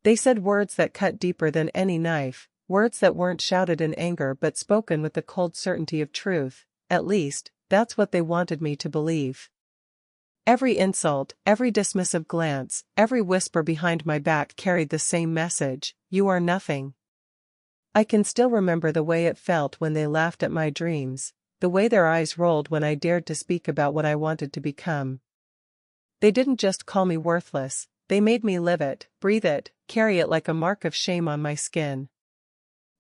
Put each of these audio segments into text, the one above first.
They said words that cut deeper than any knife, words that weren't shouted in anger but spoken with the cold certainty of truth. At least, that's what they wanted me to believe. Every insult, every dismissive glance, every whisper behind my back carried the same message: you are nothing. I can still remember the way it felt when they laughed at my dreams, the way their eyes rolled when I dared to speak about what I wanted to become. They didn't just call me worthless, they made me live it, breathe it, carry it like a mark of shame on my skin.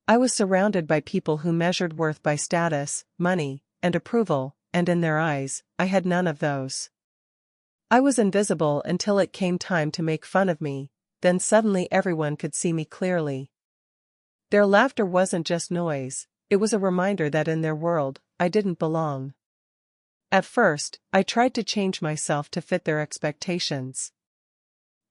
I was surrounded by people who measured worth by status, money, and approval, and in their eyes, I had none of those. I was invisible until it came time to make fun of me, then suddenly everyone could see me clearly. Their laughter wasn't just noise, it was a reminder that in their world, I didn't belong. At first, I tried to change myself to fit their expectations.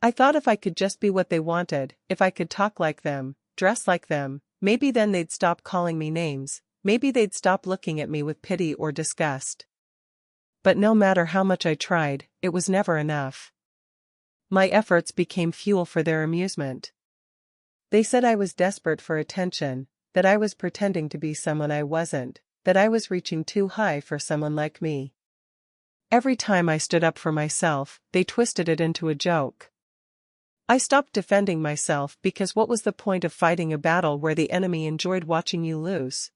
I thought if I could just be what they wanted, if I could talk like them, dress like them, maybe then they'd stop calling me names, maybe they'd stop looking at me with pity or disgust. But no matter how much I tried, it was never enough. My efforts became fuel for their amusement. They said I was desperate for attention, that I was pretending to be someone I wasn't, that I was reaching too high for someone like me. Every time I stood up for myself, they twisted it into a joke. I stopped defending myself because what was the point of fighting a battle where the enemy enjoyed watching you lose?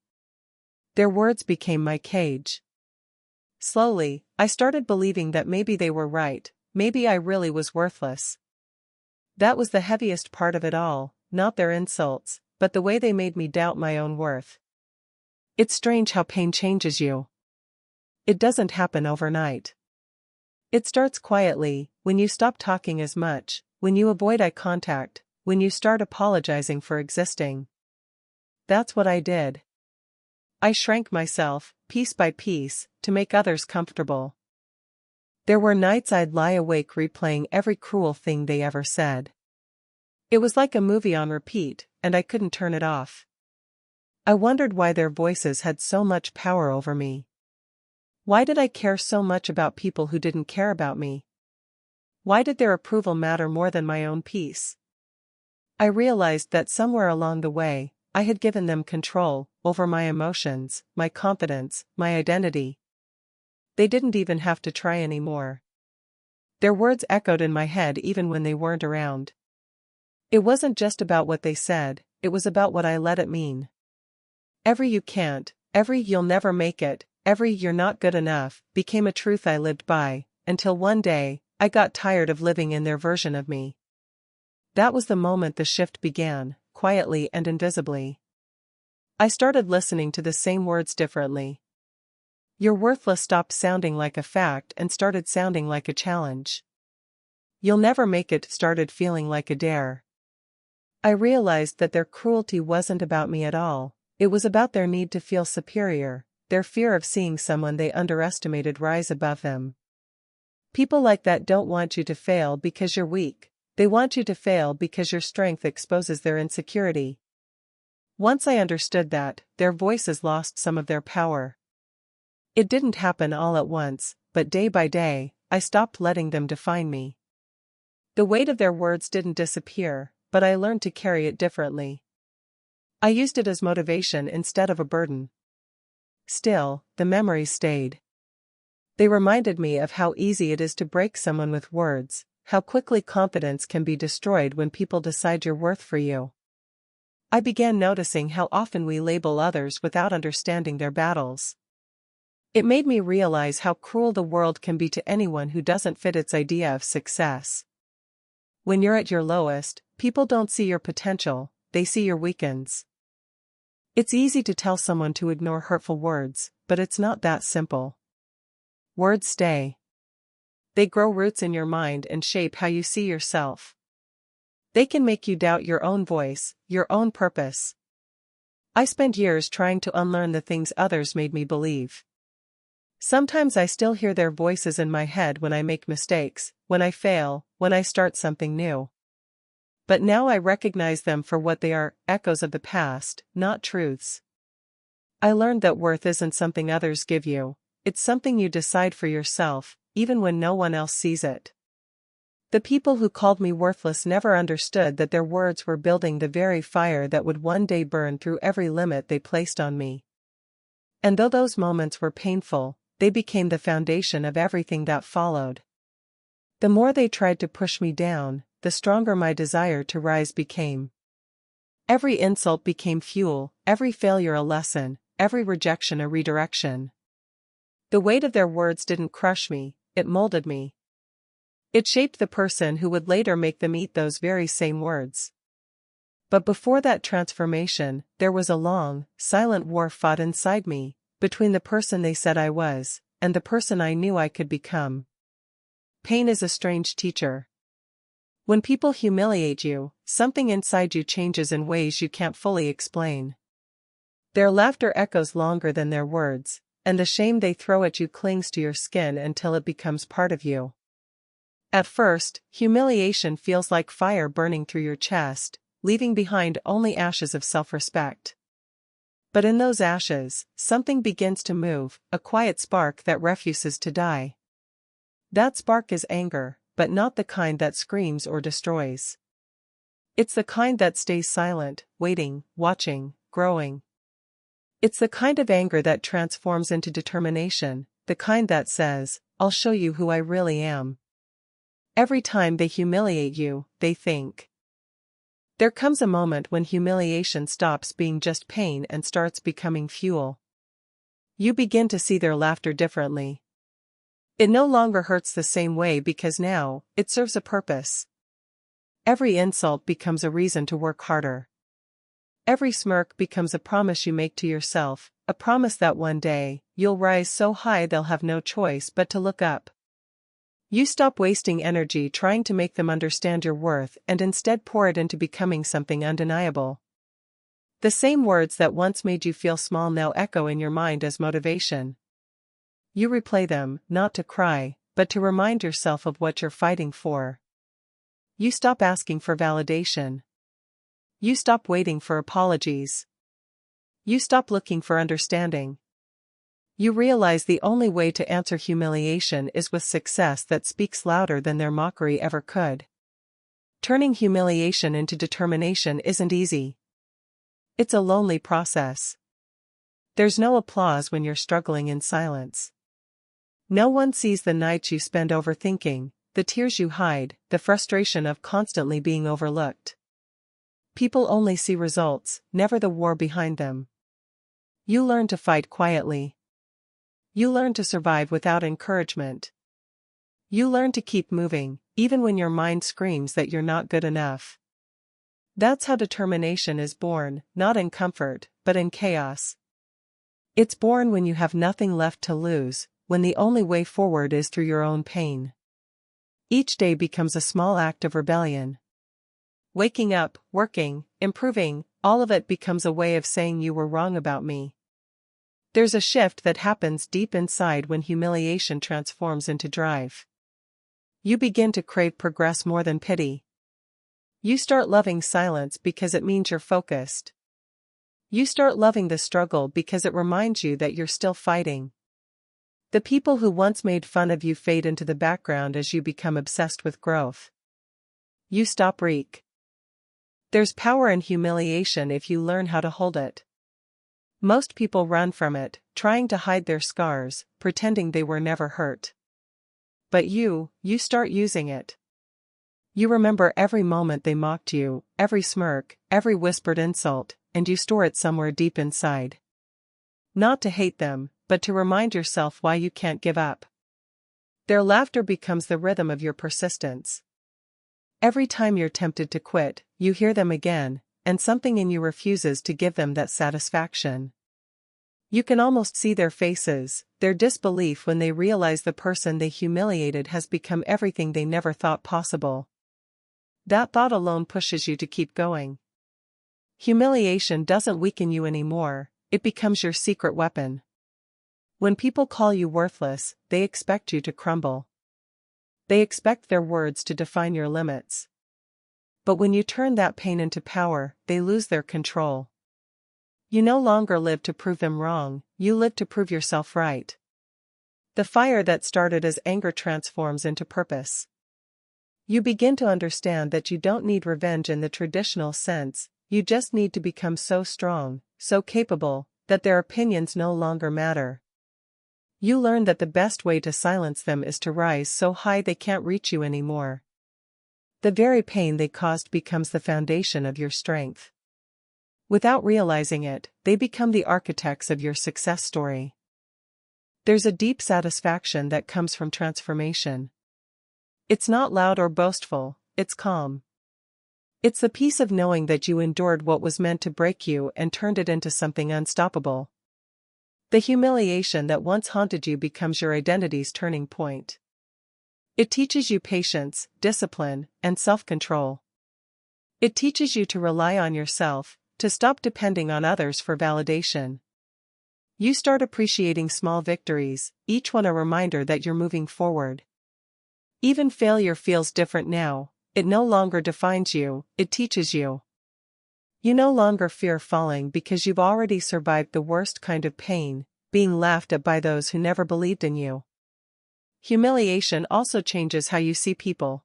Their words became my cage. Slowly, I started believing that maybe they were right, maybe I really was worthless. That was the heaviest part of it all, not their insults, but the way they made me doubt my own worth. It's strange how pain changes you. It doesn't happen overnight. It starts quietly, when you stop talking as much, when you avoid eye contact, when you start apologizing for existing. That's what I did. I shrank myself, piece by piece, to make others comfortable. There were nights I'd lie awake replaying every cruel thing they ever said. It was like a movie on repeat, and I couldn't turn it off. I wondered why their voices had so much power over me. Why did I care so much about people who didn't care about me? Why did their approval matter more than my own peace? I realized that somewhere along the way, I had given them control over my emotions, my confidence, my identity. They didn't even have to try anymore. Their words echoed in my head even when they weren't around. It wasn't just about what they said, it was about what I let it mean. Every "you can't," every "you'll never make it," every "you're not good enough" became a truth I lived by, until one day, I got tired of living in their version of me. That was the moment the shift began, quietly and invisibly. I started listening to the same words differently. "You're worthless" stopped sounding like a fact and started sounding like a challenge. "You'll never make it" started feeling like a dare. I realized that their cruelty wasn't about me at all, it was about their need to feel superior, their fear of seeing someone they underestimated rise above them. People like that don't want you to fail because you're weak, they want you to fail because your strength exposes their insecurity. Once I understood that, their voices lost some of their power. It didn't happen all at once, but day by day, I stopped letting them define me. The weight of their words didn't disappear, but I learned to carry it differently. I used it as motivation instead of a burden. Still, the memories stayed. They reminded me of how easy it is to break someone with words, how quickly confidence can be destroyed when people decide your worth for you. I began noticing how often we label others without understanding their battles. It made me realize how cruel the world can be to anyone who doesn't fit its idea of success. When you're at your lowest, people don't see your potential, they see your weakness. It's easy to tell someone to ignore hurtful words, but it's not that simple. Words stay. They grow roots in your mind and shape how you see yourself. They can make you doubt your own voice, your own purpose. I spent years trying to unlearn the things others made me believe. Sometimes I still hear their voices in my head when I make mistakes, when I fail, when I start something new. But now I recognize them for what they are, echoes of the past, not truths. I learned that worth isn't something others give you, it's something you decide for yourself, even when no one else sees it. The people who called me worthless never understood that their words were building the very fire that would one day burn through every limit they placed on me. And though those moments were painful, they became the foundation of everything that followed. The more they tried to push me down, the stronger my desire to rise became. Every insult became fuel, every failure a lesson, every rejection a redirection. The weight of their words didn't crush me, it molded me. It shaped the person who would later make them eat those very same words. But before that transformation, there was a long, silent war fought inside me, between the person they said I was, and the person I knew I could become. Pain is a strange teacher. When people humiliate you, something inside you changes in ways you can't fully explain. Their laughter echoes longer than their words, and the shame they throw at you clings to your skin until it becomes part of you. At first, humiliation feels like fire burning through your chest, leaving behind only ashes of self-respect. But in those ashes, something begins to move, a quiet spark that refuses to die. That spark is anger, but not the kind that screams or destroys. It's the kind that stays silent, waiting, watching, growing. It's the kind of anger that transforms into determination, the kind that says, "I'll show you who I really am." Every time they humiliate you, they think. There comes a moment when humiliation stops being just pain and starts becoming fuel. You begin to see their laughter differently. It no longer hurts the same way because now, it serves a purpose. Every insult becomes a reason to work harder. Every smirk becomes a promise you make to yourself, a promise that one day, you'll rise so high they'll have no choice but to look up. You stop wasting energy trying to make them understand your worth and instead pour it into becoming something undeniable. The same words that once made you feel small now echo in your mind as motivation. You replay them, not to cry, but to remind yourself of what you're fighting for. You stop asking for validation. You stop waiting for apologies. You stop looking for understanding. You realize the only way to answer humiliation is with success that speaks louder than their mockery ever could. Turning humiliation into determination isn't easy. It's a lonely process. There's no applause when you're struggling in silence. No one sees the nights you spend overthinking, the tears you hide, the frustration of constantly being overlooked. People only see results, never the war behind them. You learn to fight quietly. You learn to survive without encouragement. You learn to keep moving, even when your mind screams that you're not good enough. That's how determination is born, not in comfort, but in chaos. It's born when you have nothing left to lose, when the only way forward is through your own pain. Each day becomes a small act of rebellion. Waking up, working, improving, all of it becomes a way of saying you were wrong about me. There's a shift that happens deep inside when humiliation transforms into drive. You begin to crave progress more than pity. You start loving silence because it means you're focused. You start loving the struggle because it reminds you that you're still fighting. The people who once made fun of you fade into the background as you become obsessed with growth. You stop reek. There's power in humiliation if you learn how to hold it. Most people run from it, trying to hide their scars, pretending they were never hurt. But you start using it. You remember every moment they mocked you, every smirk, every whispered insult, and you store it somewhere deep inside. Not to hate them, but to remind yourself why you can't give up. Their laughter becomes the rhythm of your persistence. Every time you're tempted to quit, you hear them again, and something in you refuses to give them that satisfaction. You can almost see their faces, their disbelief when they realize the person they humiliated has become everything they never thought possible. That thought alone pushes you to keep going. Humiliation doesn't weaken you anymore, it becomes your secret weapon. When people call you worthless, they expect you to crumble. They expect their words to define your limits. But when you turn that pain into power, they lose their control. You no longer live to prove them wrong, you live to prove yourself right. The fire that started as anger transforms into purpose. You begin to understand that you don't need revenge in the traditional sense, you just need to become so strong, so capable, that their opinions no longer matter. You learn that the best way to silence them is to rise so high they can't reach you anymore. The very pain they caused becomes the foundation of your strength. Without realizing it, they become the architects of your success story. There's a deep satisfaction that comes from transformation. It's not loud or boastful, it's calm. It's the peace of knowing that you endured what was meant to break you and turned it into something unstoppable. The humiliation that once haunted you becomes your identity's turning point. It teaches you patience, discipline, and self-control. It teaches you to rely on yourself, to stop depending on others for validation. You start appreciating small victories, each one a reminder that you're moving forward. Even failure feels different now, it no longer defines you, it teaches you. You no longer fear falling because you've already survived the worst kind of pain, being laughed at by those who never believed in you. Humiliation also changes how you see people.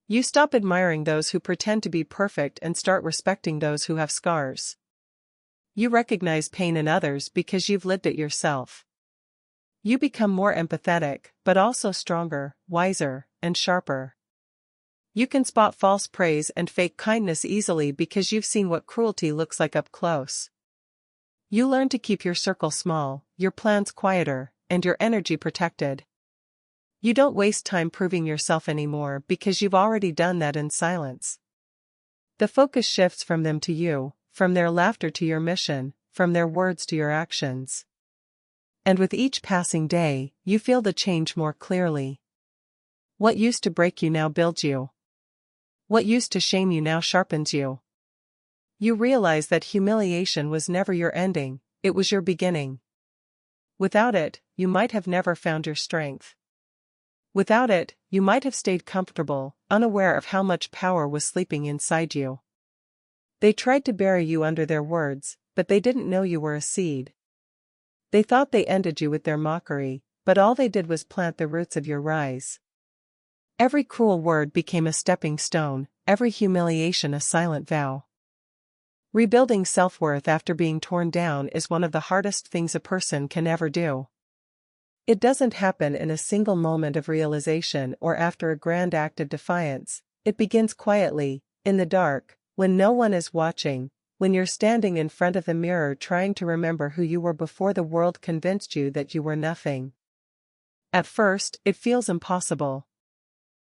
You stop admiring those who pretend to be perfect and start respecting those who have scars. You recognize pain in others because you've lived it yourself. You become more empathetic, but also stronger, wiser, and sharper. You can spot false praise and fake kindness easily because you've seen what cruelty looks like up close. You learn to keep your circle small, your plans quieter, and your energy protected. You don't waste time proving yourself anymore because you've already done that in silence. The focus shifts from them to you, from their laughter to your mission, from their words to your actions. And with each passing day, you feel the change more clearly. What used to break you now builds you. What used to shame you now sharpens you. You realize that humiliation was never your ending, it was your beginning. Without it, you might have never found your strength. Without it, you might have stayed comfortable, unaware of how much power was sleeping inside you. They tried to bury you under their words, but they didn't know you were a seed. They thought they ended you with their mockery, but all they did was plant the roots of your rise. Every cruel word became a stepping stone, every humiliation a silent vow. Rebuilding self-worth after being torn down is one of the hardest things a person can ever do. It doesn't happen in a single moment of realization or after a grand act of defiance, it begins quietly, in the dark, when no one is watching, when you're standing in front of the mirror trying to remember who you were before the world convinced you that you were nothing. At first, it feels impossible.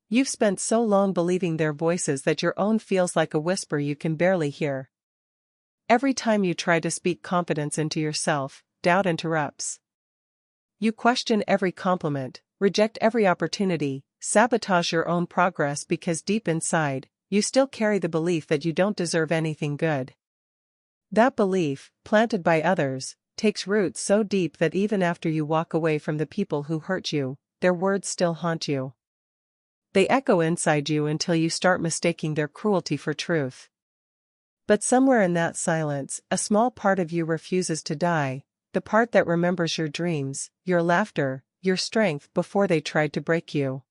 You've spent so long believing their voices that your own feels like a whisper you can barely hear. Every time you try to speak confidence into yourself, doubt interrupts. You question every compliment, reject every opportunity, sabotage your own progress because deep inside, you still carry the belief that you don't deserve anything good. That belief, planted by others, takes roots so deep that even after you walk away from the people who hurt you, their words still haunt you. They echo inside you until you start mistaking their cruelty for truth. But somewhere in that silence, a small part of you refuses to die, the part that remembers your dreams, your laughter, your strength before they tried to break you.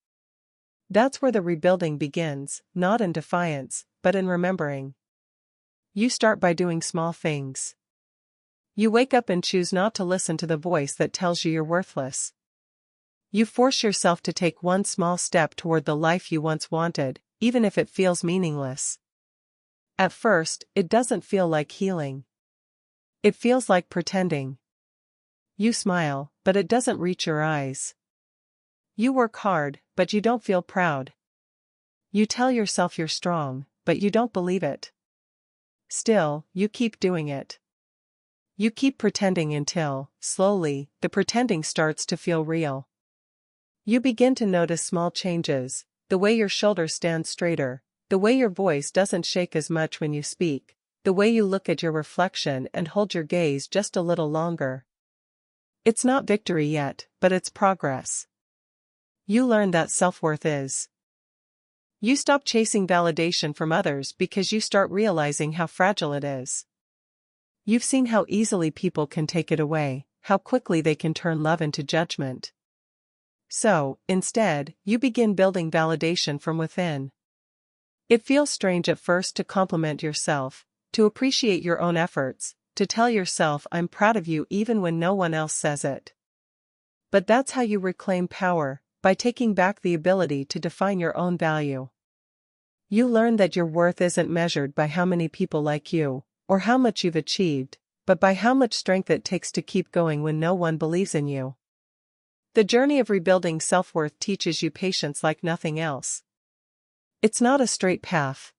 That's where the rebuilding begins, not in defiance, but in remembering. You start by doing small things. You wake up and choose not to listen to the voice that tells you you're worthless. You force yourself to take one small step toward the life you once wanted, even if it feels meaningless. At first, it doesn't feel like healing. It feels like pretending. You smile, but it doesn't reach your eyes. You work hard, but you don't feel proud. You tell yourself you're strong, but you don't believe it. Still, you keep doing it. You keep pretending until, slowly, the pretending starts to feel real. You begin to notice small changes, the way your shoulders stand straighter, the way your voice doesn't shake as much when you speak, the way you look at your reflection and hold your gaze just a little longer. It's not victory yet, but it's progress. You learn that self-worth is. You stop chasing validation from others because you start realizing how fragile it is. You've seen how easily people can take it away, how quickly they can turn love into judgment. So, instead, you begin building validation from within. It feels strange at first to compliment yourself, to appreciate your own efforts, to tell yourself I'm proud of you even when no one else says it. But that's how you reclaim power, by taking back the ability to define your own value. You learn that your worth isn't measured by how many people like you, or how much you've achieved, but by how much strength it takes to keep going when no one believes in you. The journey of rebuilding self-worth teaches you patience like nothing else. It's not a straight path.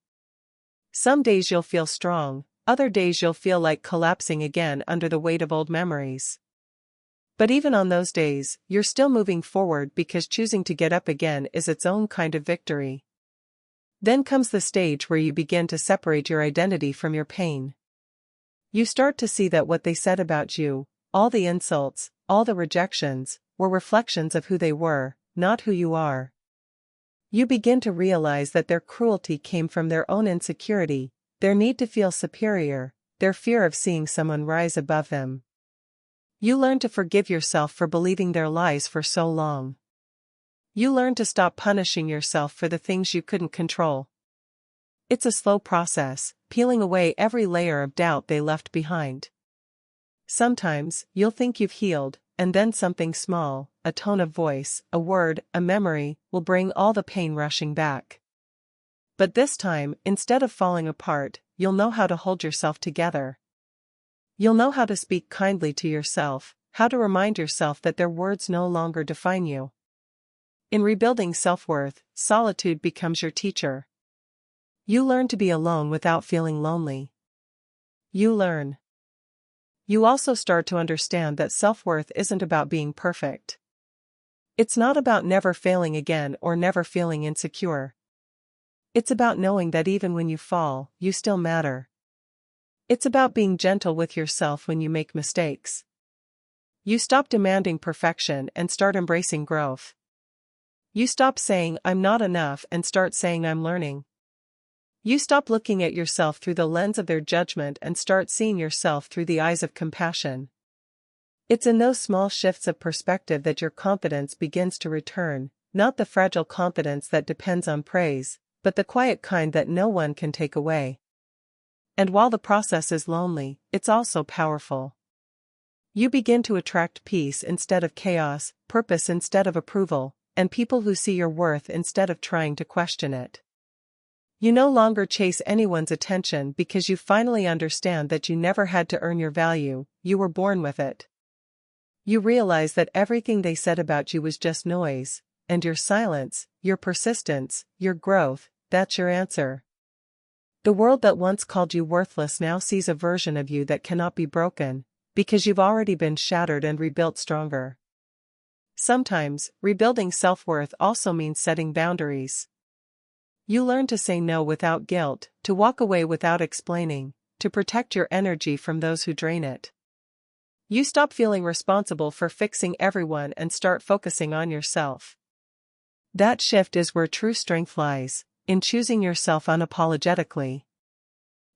Some days you'll feel strong, other days you'll feel like collapsing again under the weight of old memories. But even on those days, you're still moving forward because choosing to get up again is its own kind of victory. Then comes the stage where you begin to separate your identity from your pain. You start to see that what they said about you, all the insults, all the rejections, were reflections of who they were, not who you are. You begin to realize that their cruelty came from their own insecurity, their need to feel superior, their fear of seeing someone rise above them. You learn to forgive yourself for believing their lies for so long. You learn to stop punishing yourself for the things you couldn't control. It's a slow process, peeling away every layer of doubt they left behind. Sometimes, you'll think you've healed, and then something small, a tone of voice, a word, a memory, will bring all the pain rushing back. But this time, instead of falling apart, you'll know how to hold yourself together. You'll know how to speak kindly to yourself, how to remind yourself that their words no longer define you. In rebuilding self-worth, solitude becomes your teacher. You learn to be alone without feeling lonely. You also start to understand that self-worth isn't about being perfect. It's not about never failing again or never feeling insecure. It's about knowing that even when you fall, you still matter. It's about being gentle with yourself when you make mistakes. You stop demanding perfection and start embracing growth. You stop saying I'm not enough and start saying I'm learning. You stop looking at yourself through the lens of their judgment and start seeing yourself through the eyes of compassion. It's in those small shifts of perspective that your confidence begins to return, not the fragile confidence that depends on praise, but the quiet kind that no one can take away. And while the process is lonely, it's also powerful. You begin to attract peace instead of chaos, purpose instead of approval, and people who see your worth instead of trying to question it. You no longer chase anyone's attention because you finally understand that you never had to earn your value, you were born with it. You realize that everything they said about you was just noise, and your silence, your persistence, your growth, that's your answer. The world that once called you worthless now sees a version of you that cannot be broken, because you've already been shattered and rebuilt stronger. Sometimes, rebuilding self-worth also means setting boundaries. You learn to say no without guilt, to walk away without explaining, to protect your energy from those who drain it. You stop feeling responsible for fixing everyone and start focusing on yourself. That shift is where true strength lies, in choosing yourself unapologetically.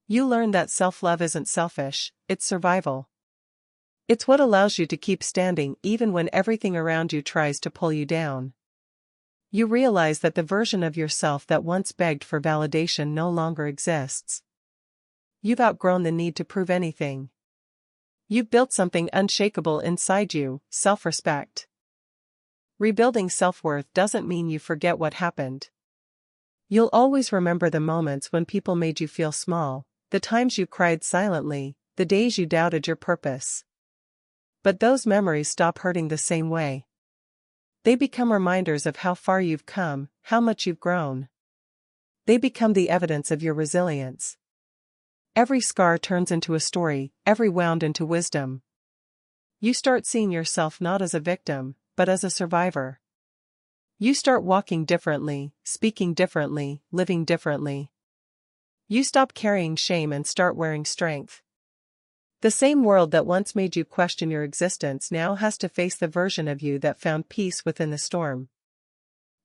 You learn that self-love isn't selfish, it's survival. It's what allows you to keep standing even when everything around you tries to pull you down. You realize that the version of yourself that once begged for validation no longer exists. You've outgrown the need to prove anything. You've built something unshakable inside you, self-respect. Rebuilding self-worth doesn't mean you forget what happened. You'll always remember the moments when people made you feel small, the times you cried silently, the days you doubted your purpose. But those memories stop hurting the same way. They become reminders of how far you've come, how much you've grown. They become the evidence of your resilience. Every scar turns into a story, every wound into wisdom. You start seeing yourself not as a victim, but as a survivor. You start walking differently, speaking differently, living differently. You stop carrying shame and start wearing strength. The same world that once made you question your existence now has to face the version of you that found peace within the storm.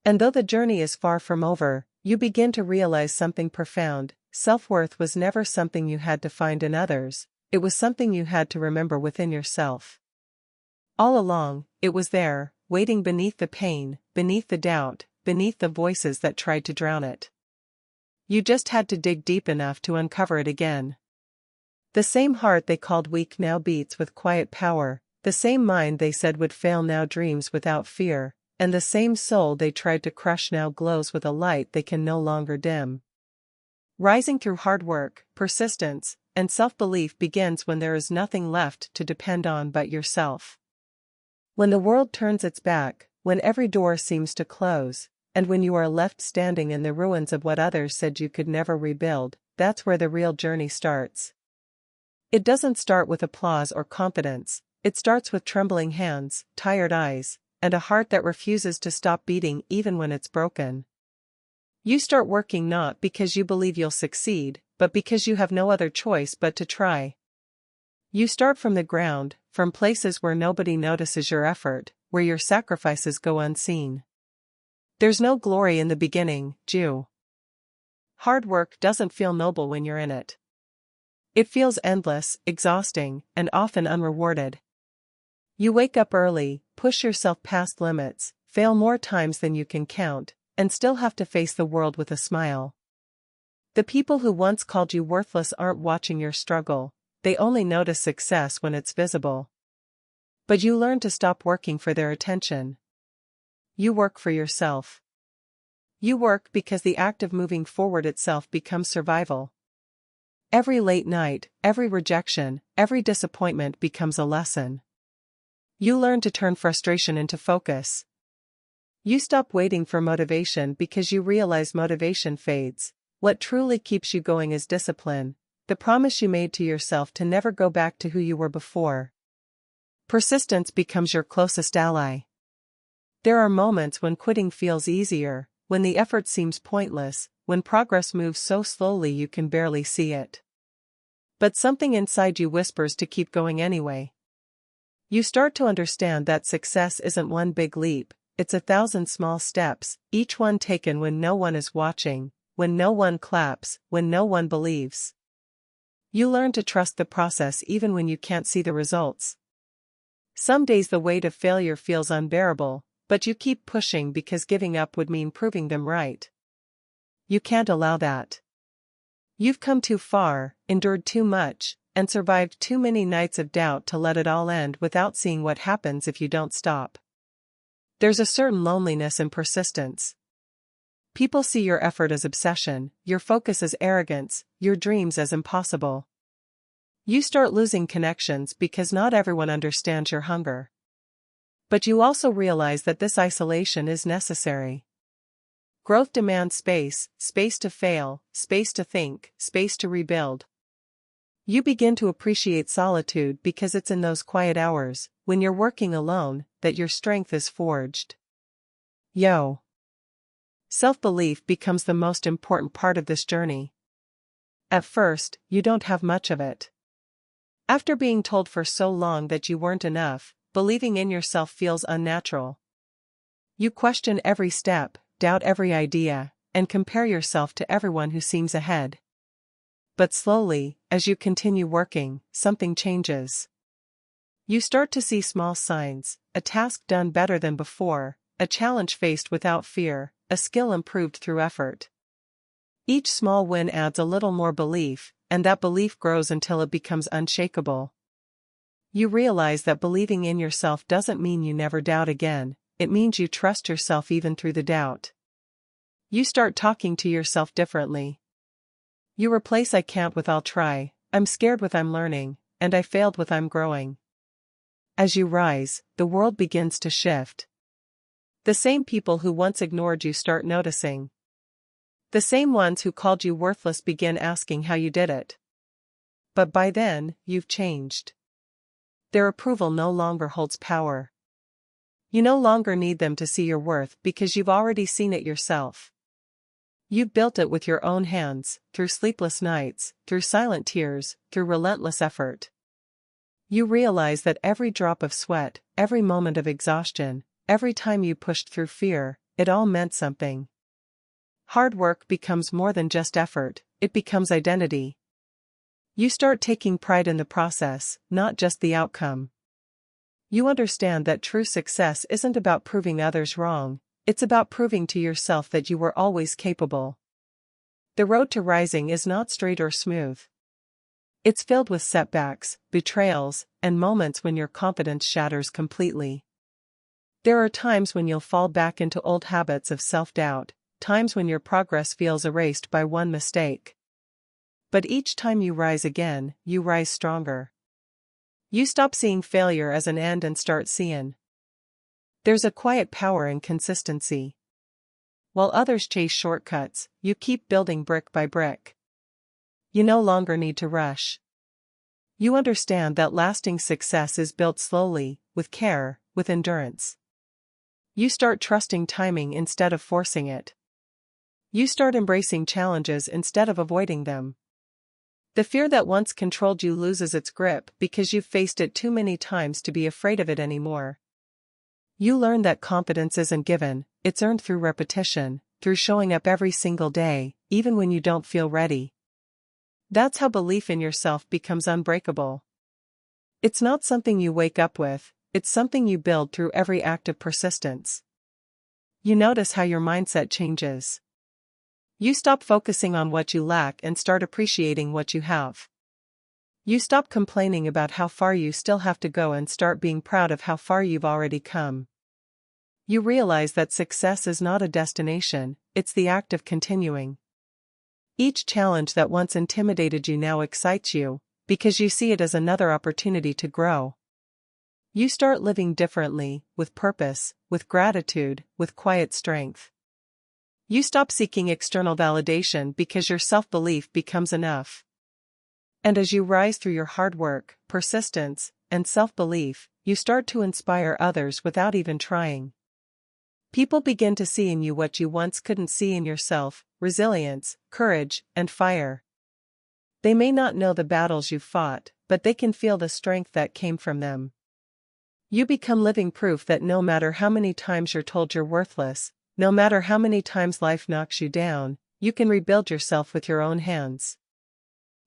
And though the journey is far from over, you begin to realize something profound. Self-worth was never something you had to find in others, it was something you had to remember within yourself. All along, it was there, waiting beneath the pain, beneath the doubt, beneath the voices that tried to drown it. You just had to dig deep enough to uncover it again. The same heart they called weak now beats with quiet power, the same mind they said would fail now dreams without fear, and the same soul they tried to crush now glows with a light they can no longer dim. Rising through hard work, persistence, and self-belief begins when there is nothing left to depend on but yourself. When the world turns its back, when every door seems to close, and when you are left standing in the ruins of what others said you could never rebuild, that's where the real journey starts. It doesn't start with applause or confidence, it starts with trembling hands, tired eyes, and a heart that refuses to stop beating even when it's broken. You start working not because you believe you'll succeed, but because you have no other choice but to try. You start from the ground, from places where nobody notices your effort, where your sacrifices go unseen. There's no glory in the beginning, Jew. Hard work doesn't feel noble when you're in it. It feels endless, exhausting, and often unrewarded. You wake up early, push yourself past limits, fail more times than you can count, and still have to face the world with a smile. The people who once called you worthless aren't watching your struggle, they only notice success when it's visible. But you learn to stop working for their attention. You work for yourself. You work because the act of moving forward itself becomes survival. Every late night, every rejection, every disappointment becomes a lesson. You learn to turn frustration into focus. You stop waiting for motivation because you realize motivation fades. What truly keeps you going is discipline, the promise you made to yourself to never go back to who you were before. Persistence becomes your closest ally. There are moments when quitting feels easier, when the effort seems pointless, when progress moves so slowly you can barely see it. But something inside you whispers to keep going anyway. You start to understand that success isn't one big leap, it's 1,000 small steps, each one taken when no one is watching, when no one claps, when no one believes. You learn to trust the process even when you can't see the results. Some days the weight of failure feels unbearable, but you keep pushing because giving up would mean proving them right. You can't allow that. You've come too far, endured too much, and survived too many nights of doubt to let it all end without seeing what happens if you don't stop. There's a certain loneliness in persistence. People see your effort as obsession, your focus as arrogance, your dreams as impossible. You start losing connections because not everyone understands your hunger. But you also realize that this isolation is necessary. Growth demands space, space to fail, space to think, space to rebuild. You begin to appreciate solitude because it's in those quiet hours, when you're working alone, that your strength is forged. Yo. Self-belief becomes the most important part of this journey. At first, you don't have much of it. After being told for so long that you weren't enough, believing in yourself feels unnatural. You question every step, doubt every idea, and compare yourself to everyone who seems ahead. But slowly, as you continue working, something changes. You start to see small signs, a task done better than before, a challenge faced without fear, a skill improved through effort. Each small win adds a little more belief, and that belief grows until it becomes unshakable. You realize that believing in yourself doesn't mean you never doubt again, it means you trust yourself even through the doubt. You start talking to yourself differently. You replace "I can't" with "I'll try," "I'm scared" with "I'm learning," and "I failed" with "I'm growing." As you rise, the world begins to shift. The same people who once ignored you start noticing. The same ones who called you worthless begin asking how you did it. But by then, you've changed. Their approval no longer holds power. You no longer need them to see your worth because you've already seen it yourself. You've built it with your own hands, through sleepless nights, through silent tears, through relentless effort. You realize that every drop of sweat, every moment of exhaustion, every time you pushed through fear, it all meant something. Hard work becomes more than just effort, it becomes identity. You start taking pride in the process, not just the outcome. You understand that true success isn't about proving others wrong, it's about proving to yourself that you were always capable. The road to rising is not straight or smooth. It's filled with setbacks, betrayals, and moments when your confidence shatters completely. There are times when you'll fall back into old habits of self-doubt, times when your progress feels erased by one mistake. But each time you rise again, you rise stronger. You stop seeing failure as an end and start seeing. There's a quiet power in consistency. While others chase shortcuts, you keep building brick by brick. You no longer need to rush. You understand that lasting success is built slowly, with care, with endurance. You start trusting timing instead of forcing it. You start embracing challenges instead of avoiding them. The fear that once controlled you loses its grip because you've faced it too many times to be afraid of it anymore. You learn that confidence isn't given, it's earned through repetition, through showing up every single day, even when you don't feel ready. That's how belief in yourself becomes unbreakable. It's not something you wake up with, it's something you build through every act of persistence. You notice how your mindset changes. You stop focusing on what you lack and start appreciating what you have. You stop complaining about how far you still have to go and start being proud of how far you've already come. You realize that success is not a destination, it's the act of continuing. Each challenge that once intimidated you now excites you, because you see it as another opportunity to grow. You start living differently, with purpose, with gratitude, with quiet strength. You stop seeking external validation because your self-belief becomes enough. And as you rise through your hard work, persistence, and self-belief, you start to inspire others without even trying. People begin to see in you what you once couldn't see in yourself: resilience, courage, and fire. They may not know the battles you fought, but they can feel the strength that came from them. You become living proof that no matter how many times you're told you're worthless, no matter how many times life knocks you down, you can rebuild yourself with your own hands.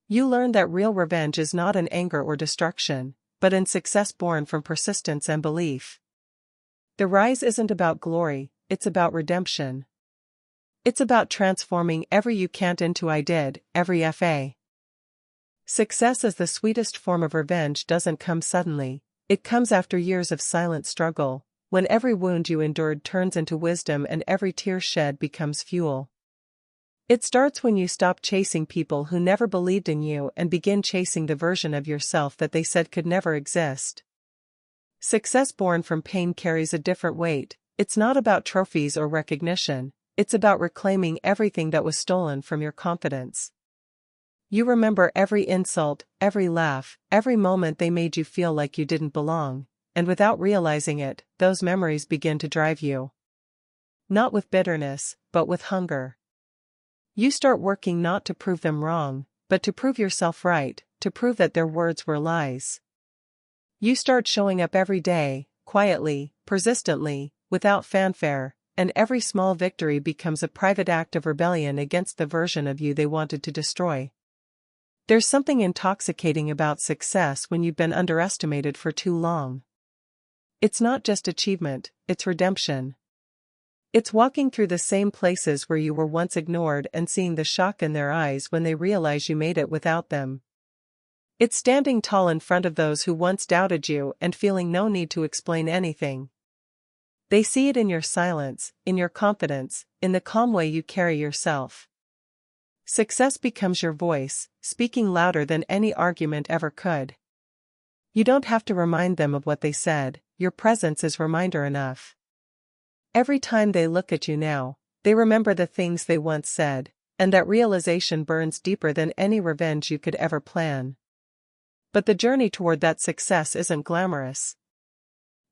You learn that real revenge is not in anger or destruction, but in success born from persistence and belief. The rise isn't about glory, it's about redemption. It's about transforming every "you can't" into "I did," every FA. Success as the sweetest form of revenge doesn't come suddenly, it comes after years of silent struggle, when every wound you endured turns into wisdom and every tear shed becomes fuel. It starts when you stop chasing people who never believed in you and begin chasing the version of yourself that they said could never exist. Success born from pain carries a different weight. It's not about trophies or recognition, it's about reclaiming everything that was stolen from your confidence. You remember every insult, every laugh, every moment they made you feel like you didn't belong, and without realizing it, those memories begin to drive you. Not with bitterness, but with hunger. You start working not to prove them wrong, but to prove yourself right, to prove that their words were lies. You start showing up every day, quietly, persistently, without fanfare, and every small victory becomes a private act of rebellion against the version of you they wanted to destroy. There's something intoxicating about success when you've been underestimated for too long. It's not just achievement, it's redemption. It's walking through the same places where you were once ignored and seeing the shock in their eyes when they realize you made it without them. It's standing tall in front of those who once doubted you and feeling no need to explain anything. They see it in your silence, in your confidence, in the calm way you carry yourself. Success becomes your voice, speaking louder than any argument ever could. You don't have to remind them of what they said, your presence is reminder enough. Every time they look at you now, they remember the things they once said, and that realization burns deeper than any revenge you could ever plan. But the journey toward that success isn't glamorous.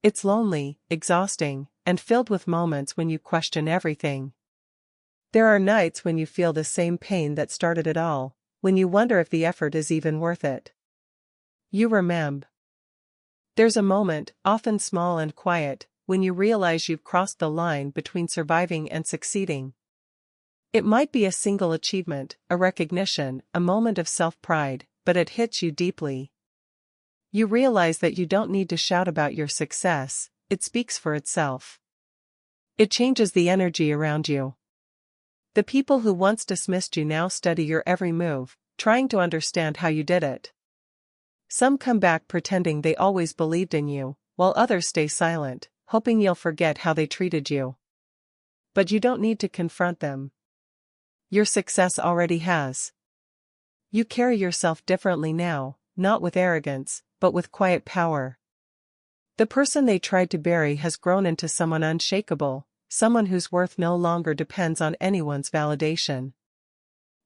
It's lonely, exhausting, and filled with moments when you question everything. There are nights when you feel the same pain that started it all, when you wonder if the effort is even worth it. You remember. There's a moment, often small and quiet, when you realize you've crossed the line between surviving and succeeding. It might be a single achievement, a recognition, a moment of self-pride, but it hits you deeply. You realize that you don't need to shout about your success, it speaks for itself. It changes the energy around you. The people who once dismissed you now study your every move, trying to understand how you did it. Some come back pretending they always believed in you, while others stay silent, hoping you'll forget how they treated you. But you don't need to confront them. Your success already has. You carry yourself differently now, not with arrogance, but with quiet power. The person they tried to bury has grown into someone unshakable, someone whose worth no longer depends on anyone's validation.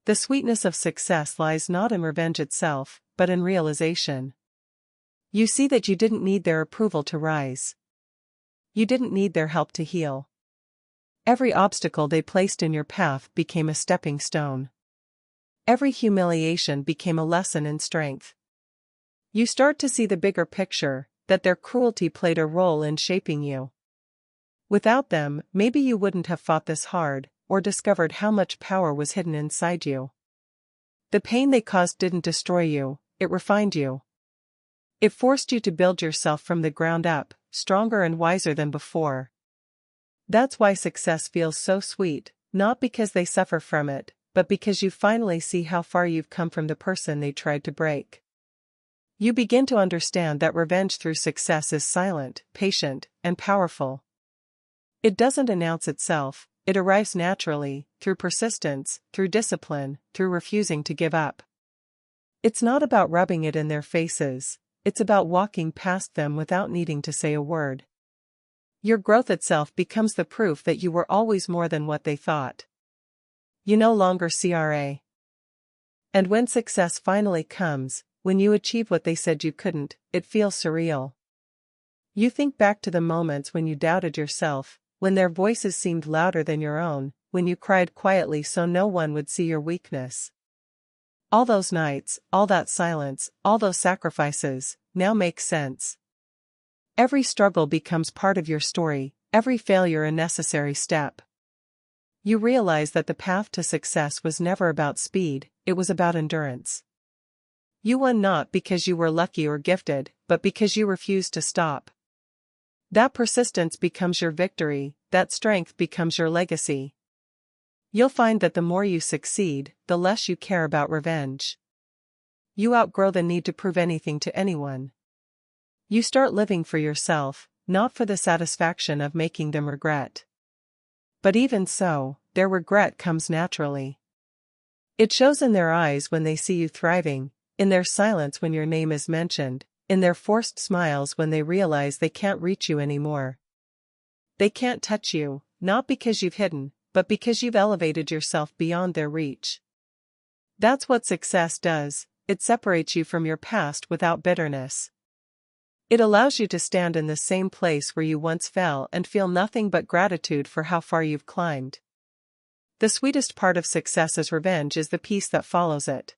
The sweetness of success lies not in revenge itself, but in realization. You see that you didn't need their approval to rise. You didn't need their help to heal. Every obstacle they placed in your path became a stepping stone. Every humiliation became a lesson in strength. You start to see the bigger picture, that their cruelty played a role in shaping you. Without them, maybe you wouldn't have fought this hard, or discovered how much power was hidden inside you. The pain they caused didn't destroy you, it refined you. It forced you to build yourself from the ground up, stronger and wiser than before. That's why success feels so sweet, not because they suffer from it, but because you finally see how far you've come from the person they tried to break. You begin to understand that revenge through success is silent, patient, and powerful. It doesn't announce itself, it arrives naturally, through persistence, through discipline, through refusing to give up. It's not about rubbing it in their faces, it's about walking past them without needing to say a word. Your growth itself becomes the proof that you were always more than what they thought. You no longer CRA. And when success finally comes, when you achieve what they said you couldn't, it feels surreal. You think back to the moments when you doubted yourself, when their voices seemed louder than your own, when you cried quietly so no one would see your weakness. All those nights, all that silence, all those sacrifices, now make sense. Every struggle becomes part of your story, every failure a necessary step. You realize that the path to success was never about speed, it was about endurance. You won not because you were lucky or gifted, but because you refused to stop. That persistence becomes your victory, that strength becomes your legacy. You'll find that the more you succeed, the less you care about revenge. You outgrow the need to prove anything to anyone. You start living for yourself, not for the satisfaction of making them regret. But even so, their regret comes naturally. It shows in their eyes when they see you thriving, in their silence when your name is mentioned, in their forced smiles when they realize they can't reach you anymore. They can't touch you, not because you've hidden, but because you've elevated yourself beyond their reach. That's what success does, it separates you from your past without bitterness. It allows you to stand in the same place where you once fell and feel nothing but gratitude for how far you've climbed. The sweetest part of success as revenge is the peace that follows it.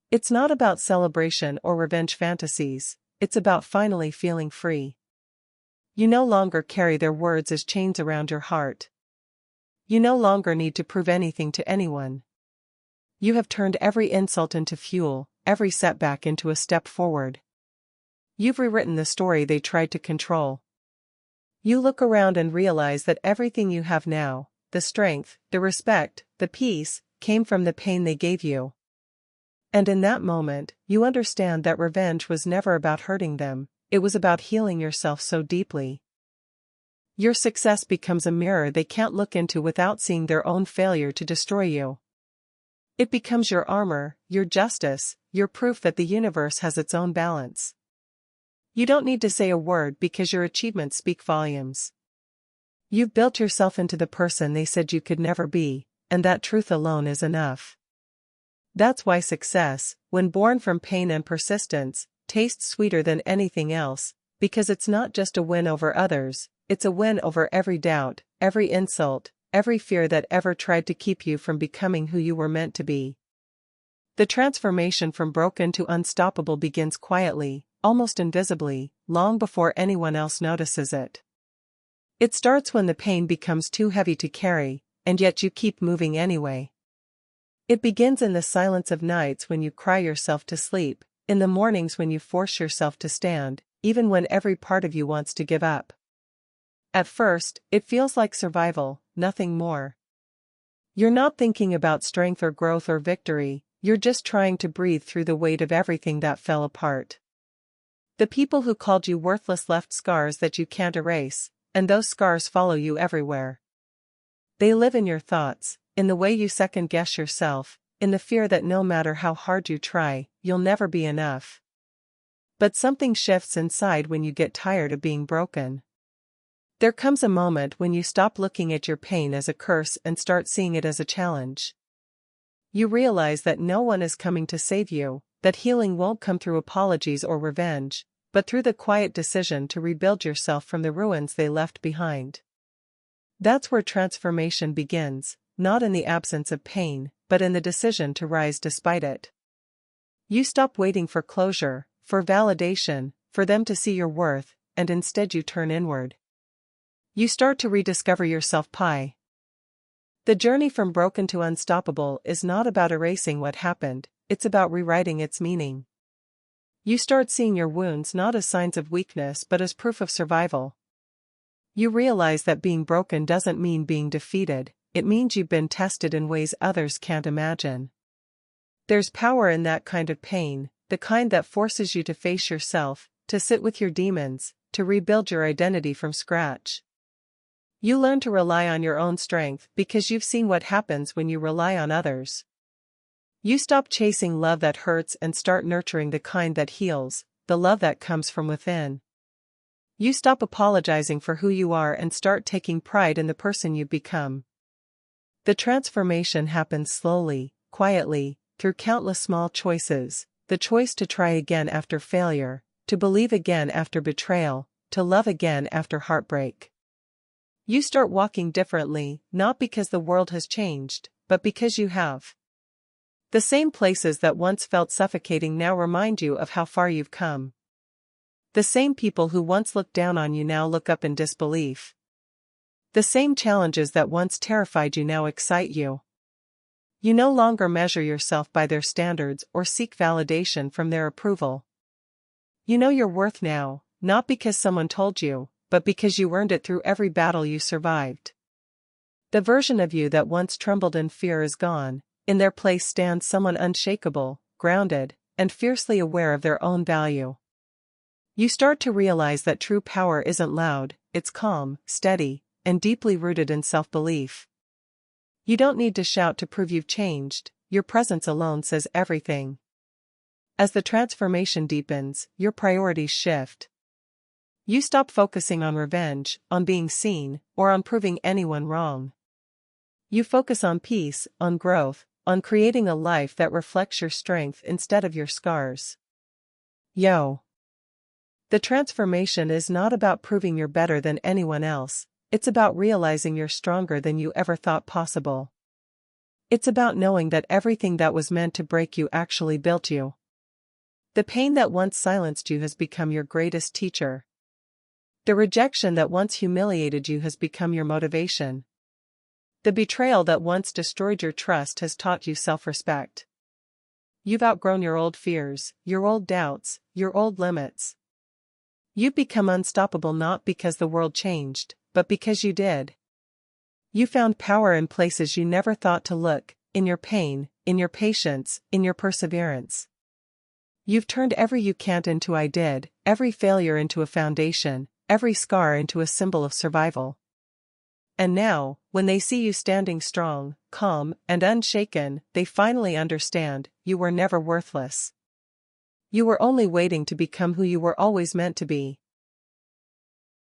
It's not about celebration or revenge fantasies, it's about finally feeling free. You no longer carry their words as chains around your heart. You no longer need to prove anything to anyone. You have turned every insult into fuel, every setback into a step forward. You've rewritten the story they tried to control. You look around and realize that everything you have now, the strength, the respect, the peace, came from the pain they gave you. And in that moment, you understand that revenge was never about hurting them, it was about healing yourself so deeply. Your success becomes a mirror they can't look into without seeing their own failure to destroy you. It becomes your armor, your justice, your proof that the universe has its own balance. You don't need to say a word because your achievements speak volumes. You've built yourself into the person they said you could never be, and that truth alone is enough. That's why success, when born from pain and persistence, tastes sweeter than anything else, because it's not just a win over others, it's a win over every doubt, every insult, every fear that ever tried to keep you from becoming who you were meant to be. The transformation from broken to unstoppable begins quietly, almost invisibly, long before anyone else notices it. It starts when the pain becomes too heavy to carry, and yet you keep moving anyway. It begins in the silence of nights when you cry yourself to sleep, in the mornings when you force yourself to stand, even when every part of you wants to give up. At first, it feels like survival, nothing more. You're not thinking about strength or growth or victory, you're just trying to breathe through the weight of everything that fell apart. The people who called you worthless left scars that you can't erase, and those scars follow you everywhere. They live in your thoughts, in the way you second-guess yourself, in the fear that no matter how hard you try, you'll never be enough. But something shifts inside when you get tired of being broken. There comes a moment when you stop looking at your pain as a curse and start seeing it as a challenge. You realize that no one is coming to save you, that healing won't come through apologies or revenge, but through the quiet decision to rebuild yourself from the ruins they left behind. That's where transformation begins, not in the absence of pain, but in the decision to rise despite it. You stop waiting for closure, for validation, for them to see your worth, and instead you turn inward. You start to rediscover yourself. The journey from broken to unstoppable is not about erasing what happened, it's about rewriting its meaning. You start seeing your wounds not as signs of weakness but as proof of survival. You realize that being broken doesn't mean being defeated, it means you've been tested in ways others can't imagine. There's power in that kind of pain, the kind that forces you to face yourself, to sit with your demons, to rebuild your identity from scratch. You learn to rely on your own strength because you've seen what happens when you rely on others. You stop chasing love that hurts and start nurturing the kind that heals, the love that comes from within. You stop apologizing for who you are and start taking pride in the person you've become. The transformation happens slowly, quietly, through countless small choices, the choice to try again after failure, to believe again after betrayal, to love again after heartbreak. You start walking differently, not because the world has changed, but because you have. The same places that once felt suffocating now remind you of how far you've come. The same people who once looked down on you now look up in disbelief. The same challenges that once terrified you now excite you. You no longer measure yourself by their standards or seek validation from their approval. You know your worth now, not because someone told you, but because you earned it through every battle you survived. The version of you that once trembled in fear is gone, in their place stands someone unshakable, grounded, and fiercely aware of their own value. You start to realize that true power isn't loud, it's calm, steady, and deeply rooted in self-belief. You don't need to shout to prove you've changed, your presence alone says everything. As the transformation deepens, your priorities shift. You stop focusing on revenge, on being seen, or on proving anyone wrong. You focus on peace, on growth, on creating a life that reflects your strength instead of your scars. The transformation is not about proving you're better than anyone else, it's about realizing you're stronger than you ever thought possible. It's about knowing that everything that was meant to break you actually built you. The pain that once silenced you has become your greatest teacher. The rejection that once humiliated you has become your motivation. The betrayal that once destroyed your trust has taught you self-respect. You've outgrown your old fears, your old doubts, your old limits. You've become unstoppable not because the world changed, but because you did. You found power in places you never thought to look, in your pain, in your patience, in your perseverance. You've turned every you can't into I did, every failure into a foundation, every scar into a symbol of survival. And now, when they see you standing strong, calm, and unshaken, they finally understand, you were never worthless. You were only waiting to become who you were always meant to be.